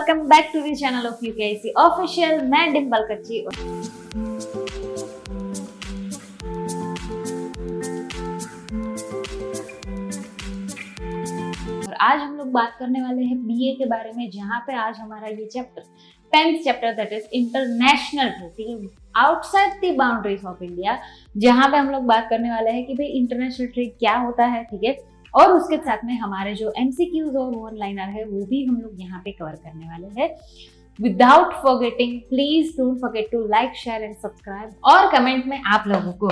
welcome back to the channel of UKIC Official. मैं डिम्पल कच्ची और आज हम लोग बात करने वाले हैं बीए के बारे में, जहाँ पे आज हमारा ये chapter 10th chapter that is international trade, outside the boundaries of India, जहाँ पे हम लोग बात करने वाले हैं कि भाई इंटरनेशनल ट्रेड क्या होता है, ठीक है। और उसके साथ में हमारे जो एमसीक्यूज और वन लाइनर है वो भी हम लोग यहाँ पे कवर करने वाले हैं। Without forgetting, please don't forget to like, share and subscribe, और कमेंट में आप लोगों को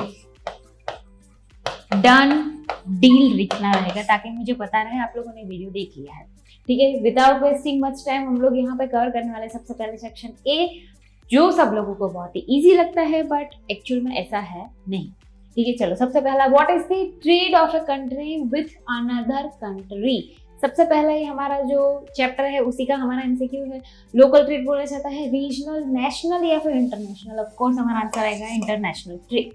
डन डील लिखना रहेगा ताकि मुझे पता रहे आप लोगों ने वीडियो देख लिया है, ठीक है। विदाउट वेस्टिंग मच टाइम हम लोग यहाँ पे कवर करने वाले सबसे पहले सेक्शन ए, जो सब लोगों को बहुत ही इजी लगता है बट एक्चुअल में ऐसा है नहीं, ठीक है। चलो, सबसे पहला, what is the trade of a country with another country. सबसे पहला ये हमारा जो चैप्टर है उसी का हमारा एमसीक्यू है। लोकल ट्रेड बोला जाता है, रीजनल, नेशनल या फिर इंटरनेशनल। ऑफ कोर्स हमारा आंसर आएगा इंटरनेशनल ट्रेड।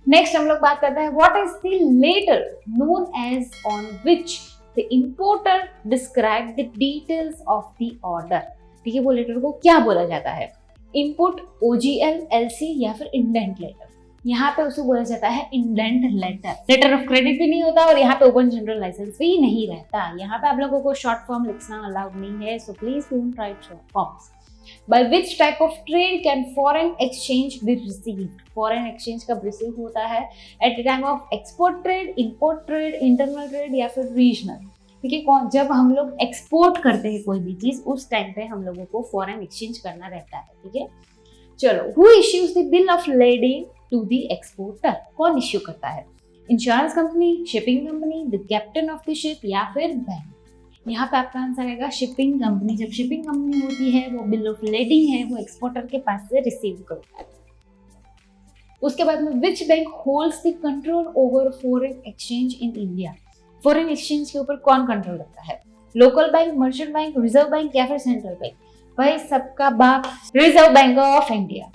नेक्स्ट हम लोग बात करते हैं, what is the letter known as on which the importer describe the details of the order, ठीक है। वो लेटर को क्या बोला जाता है, इनपुट, ओजीएल, एलसी या फिर इंडेंट लेटर। यहाँ पे उसे बोला जाता है indent letter. Letter of credit भी नहीं होता और यहाँ पे ओपन जनरल लाइसेंस भी नहीं रहता। यहाँ पे आप लोगों को शॉर्ट फॉर्म लिखना अलाउड नहीं है, so please don't write short forms. By which type of trade can foreign exchange be received. Foreign exchange कब रिसीव होता है, at the time of export trade, import trade, internal trade या फिर regional, ठीक है। जब हम लोग एक्सपोर्ट करते हैं कोई भी चीज, उस टाइम पे हम लोगों को फॉरेन एक्सचेंज करना रहता है, ठीक है। चलो, who issues the bill of lading to the exporter. कौन इश्यू करता है, insurance company, shipping company, the captain of the ship या फिर बैंक। यहाँ पे आपका आंसर आएगा शिपिंग कंपनी। जब शिपिंग कंपनी होती है, वो बिल ऑफ लेडिंग है वो एक्सपोर्टर के पास से रिसीव करता है। उसके बाद में, which bank holds the control over foreign exchange in India. Foreign exchange के ऊपर कौन कंट्रोल रखता है, local bank, merchant bank, reserve bank या फिर सेंट्रल बैंक। भाई सबका बाप reserve bank of India.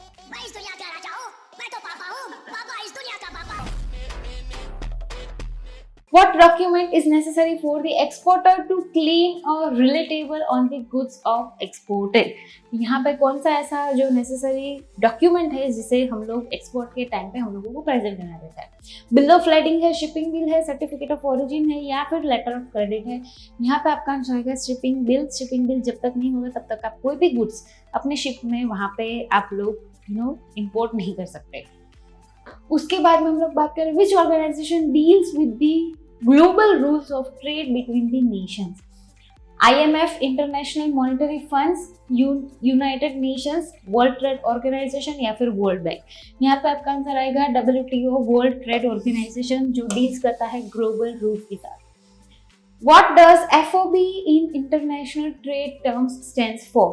What document is necessary for the exporter to claim or relatable on the goods of exported? यहाँ पे कौन सा ऐसा जो नेसेसरी डॉक्यूमेंट है जिसे हम लोग एक्सपोर्ट के टाइम पे हम लोगों को प्रेजेंट करना रहता है। बिल ऑफ लेडिंग है, शिपिंग बिल है, सर्टिफिकेट ऑफ ओरिजिन है या फिर लेटर ऑफ क्रेडिट है। यहाँ पे आपका आंसर आएगा शिपिंग बिल। शिपिंग बिल जब तक नहीं होगा तब तक आप कोई भी गुड्स अपने शिप में वहाँ पे आप लोग इम्पोर्ट नहीं कर सकते। उसके बाद में हम लोग बात करें, which organisation deals with the global rules of trade between the nations। IMF, International Monetary Funds, United Nations, World Trade Organization या फिर World Bank। यहाँ पे आपका आंसर आएगा WTO, World Trade Organization, जो डील्स करता है ग्लोबल रूल्स के साथ। What does FOB in international trade terms stands for?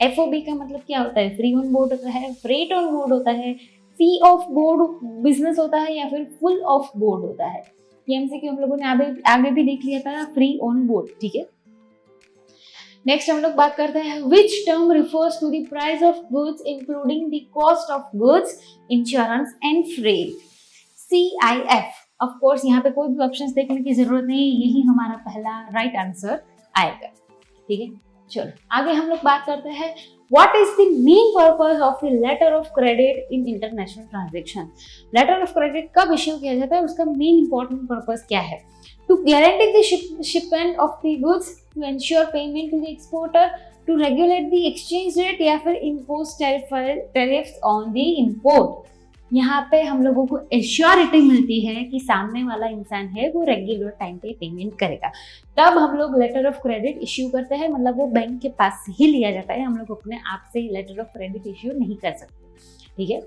FOB का मतलब क्या होता है, फ्री ऑन बोर्ड होता है, फ्रेट ऑन बोर्ड होता है, फी ऑफ बोर्ड बिजनेस होता है या फिर फुल ऑफ बोर्ड होता है। ये एमसीक्यू हम लोगों ने आगे भी देख लिया था, फ्री ऑन बोर्ड, ठीक है। नेक्स्ट हम लोग बात करते हैं, which term refers to the price of goods including the cost of goods, insurance and freight. CIF। Of course यहाँ पे कोई भी ऑप्शंस देखने की जरूरत नहीं, यही हमारा पहला राइट आंसर आएगा, ठीक है। चलो आगे हम लोग बात करते हैं, What is the main purpose of the letter of credit in international transaction? Letter of credit कब इश्यू किया जाता है, उसका मेन इंपॉर्टेंट पर्पस क्या है, to guarantee the shipment of the goods, to ensure payment to the exporter, to regulate the exchange rate या फिर impose tariffs on the import। यहाँ पे हम लोगों को एश्योरिटी मिलती है कि सामने वाला इंसान है वो रेगुलर टाइम पे पेमेंट करेगा, तब हम लोग लेटर ऑफ क्रेडिट इश्यू करते हैं। मतलब वो बैंक के पास से ही लिया जाता है, हम लोग अपने आप से लेटर ऑफ क्रेडिट इश्यू नहीं कर सकते, ठीक है।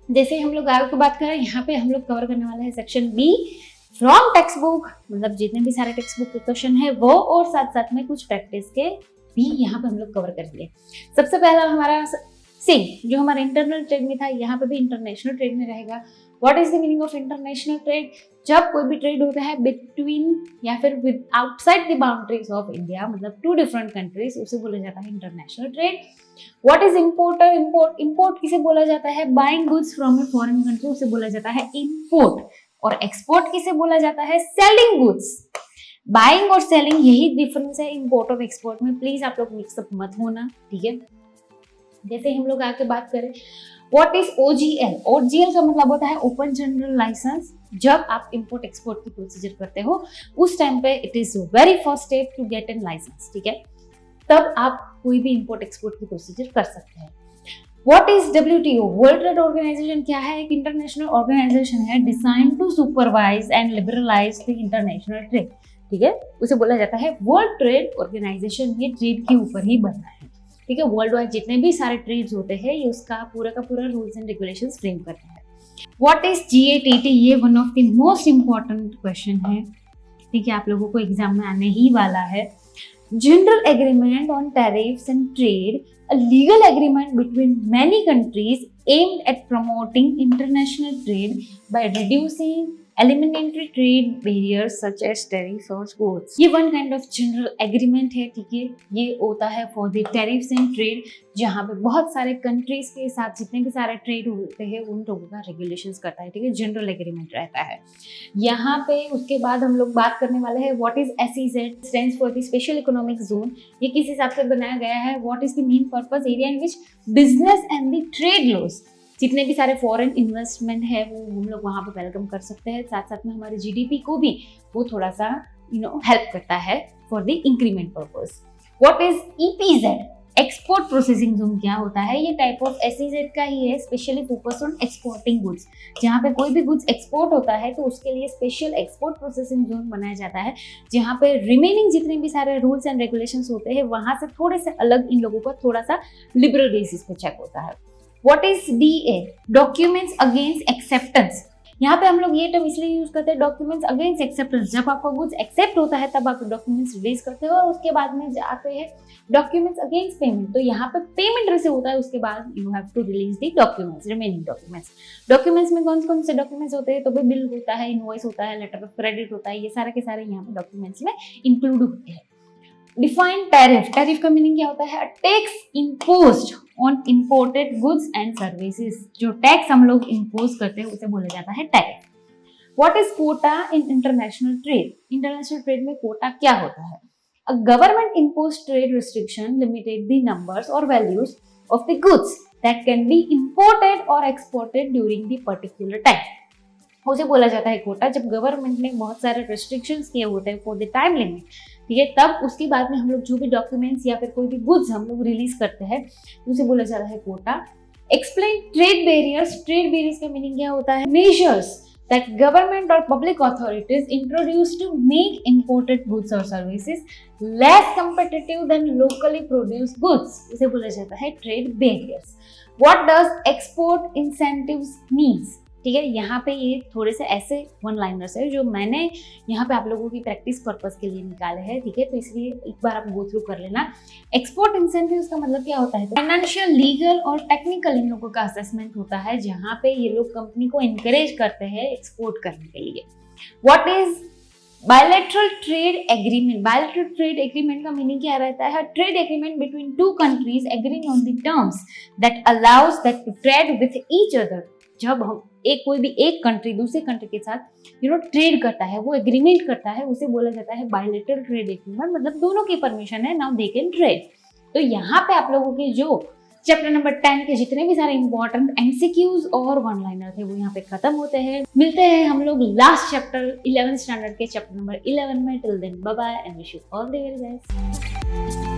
जैसे हम लोग आगे की बात करें, यहाँ पे हम लोग कवर करने वाले हैं section B, from textbook, मतलब जितने भी सारे टेक्स्ट बुक के क्वेश्चन है वो, और साथ साथ में कुछ प्रैक्टिस के भी यहाँ पे हम लोग कवर करेंगे। सबसे पहला हमारा जो हमारा इंटरनल ट्रेड में था, यहाँ पे भी इंटरनेशनल ट्रेड में रहेगा। What is the meaning of international trade, जब कोई भी ट्रेड होता है बिटवीन या फिर with outside the boundaries of India, मतलब टू डिफरेंट कंट्रीज, उसे बोला जाता है international trade. What is importer, import किसे बोला जाता है, buying goods from a foreign country, उसे बोला जाता है इंपोर्ट। और एक्सपोर्ट किसे बोला जाता है, सेलिंग गुड्स। बाइंग और सेलिंग यही डिफरेंस है इम्पोर्ट और एक्सपोर्ट में, प्लीज आप लोग मिक्सअप मत होना, ठीक है। जैसे हम लोग आके बात करें व्हाट इज OGL, OGL का मतलब होता है ओपन जनरल लाइसेंस। जब आप इंपोर्ट एक्सपोर्ट की प्रोसीजर करते हो उस टाइम पे it is very first step to get an licence, ठीक है, तब आप कोई भी इंपोर्ट एक्सपोर्ट की प्रोसीजर कर सकते हैं। What is WTO, world trade organisation क्या है? एक इंटरनेशनल ऑर्गेनाइजेशन है design to supervise and liberalise the international trade, ठीक है, उसे बोला जाता है वर्ल्ड ट्रेड ऑर्गेनाइजेशन। ये ट्रेड के ऊपर ही बना है, ठीक है। वर्ल्ड वाइड जितने भी सारे ट्रेड्स होते हैं ये उसका पूरा का पूरा रूल्स एंड रेगुलेशंस फ्रेम करता है। व्हाट इज GATT, ये one of the most important question है, ठीक है, आप लोगों को एग्जाम में आने ही वाला है। General agreement on tariffs and trade, a legal agreement between many countries aimed at promoting international trade by reducing eliminatory trade barriers such as tariffs or quotas। ये one kind of general agreement है, ठीक है, ये होता है for the tariffs and trade, जहाँ पे बहुत सारे कंट्रीज के साथ जितने भी सारे ट्रेड होते हैं उन लोगों का रेगुलेशंस करता है, ठीक है, जनरल एग्रीमेंट रहता है यहाँ पे। उसके बाद हम लोग बात करने वाले हैं what is SEZ, stands for the special economic zone. ये किस हिसाब से बनाया गया है? What is the main purpose, area in which business and the trade loss, जितने भी सारे फॉरेन इन्वेस्टमेंट है वो हम लोग वहाँ पे वेलकम कर सकते हैं, साथ साथ में हमारे GDP को भी वो थोड़ा सा हेल्प करता है for the increment purpose. What is EPZ, export processing zone क्या होता है? ये टाइप ऑफ SEZ का ही है, specially focus on exporting goods. जहाँ पे कोई भी गुड्स एक्सपोर्ट होता है तो उसके लिए स्पेशल एक्सपोर्ट प्रोसेसिंग जोन बनाया जाता है, जहाँ पे रिमेनिंग जितने भी सारे रूल्स एंड रेगुलेशंस होते हैं वहां से थोड़े से अलग इन लोगों का थोड़ा सा लिबरल बेसिस पे चेक होता है। What is DA, documents against acceptance. यहाँ पे हम लोग ये टर्म इसलिए यूज करते हैं डॉक्यूमेंट्स अगेंस्ट एक्सेप्टेंस, जब आपका गुड्स एक्सेप्ट होता है तब आप डॉक्यूमेंट्स रिलीज करते हो और उसके बाद में जाते हैं डॉक्यूमेंट्स अगेंस्ट पेमेंट। तो यहाँ पे पेमेंट रिसीव होता है, उसके बाद you have to release the documents, remaining documents. Documents में कौन कौन से डॉक्यूमेंट्स होते हैं? तो भाई बिल होता है, इनवॉइस होता है, लेटर ऑफ क्रेडिट होता है, ये सारे के सारे यहाँ पे डॉक्यूमेंट्स में इंक्लूड होते हैं। डिफाइन टैरिफ, टैरिफ का मीनिंग क्या होता है? Tax imposed on imported goods and services, जो टैक्स हम लोग इम्पोज करते हैं उसे बोला जाता है tariff. What is quota in international trade, international trade में कोटा क्या होता है? A government imposed trade restriction limited the numbers or values of the goods that can be imported or exported during the particular time। उसे बोला जाता है कोटा। जब government ने बहुत सारे रेस्ट्रिक्शंस किए होते हैं फॉर द टाइम लिमिट, ठीक है, तब उसके बाद में हम लोग जो भी डॉक्यूमेंट्स या फिर कोई भी गुड्स हम लोग रिलीज करते हैं उसे बोला जाता है quota. Explain trade barriers, trade barriers का मीनिंग क्या होता है? Measures that government or public authorities introduced to make imported goods or services less competitive than locally produced goods, इसे बोला जाता है trade barriers. What does export incentives means? ठीक है, यहाँ पे ये थोड़े से ऐसे वन लाइनर्स है जो मैंने यहाँ पे आप लोगों की प्रैक्टिस पर्पस के लिए निकाले हैं, ठीक है, तो इसलिए एक बार आप गो थ्रू कर लेना। एक्सपोर्ट इंसेंटिव्स का मतलब क्या होता है? फाइनेंशियल, लीगल और टेक्निकल इन लोगों का असेसमेंट होता है, जहाँ पे ये लोग कंपनी को एनकरेज करते हैं एक्सपोर्ट करने के लिए। What is bilateral trade agreement, bilateral trade agreement का मीनिंग क्या रहता है? Trade agreement between two countries agreeing on the terms that allows that to trade with each other. जब हम कोई भी एक कंट्री दूसरे कंट्री के साथ ट्रेड करता है, वो एग्रीमेंट करता है, उसे बोला जाता है बायलैटरल ट्रेड एग्रीमेंट, मतलब दोनों की परमिशन है, नाउ दे कैन ट्रेड। तो यहाँ पे आप लोगों के जो चैप्टर नंबर 10 के जितने भी सारे इंपॉर्टेंट MCQs और वन लाइनर थे वो यहाँ पे खत्म होते हैं। मिलते हैं हम लोग लास्ट चैप्टर 11th स्टैंडर्ड के चैप्टर नंबर 11 में। Till then bye bye and wish you all the very best.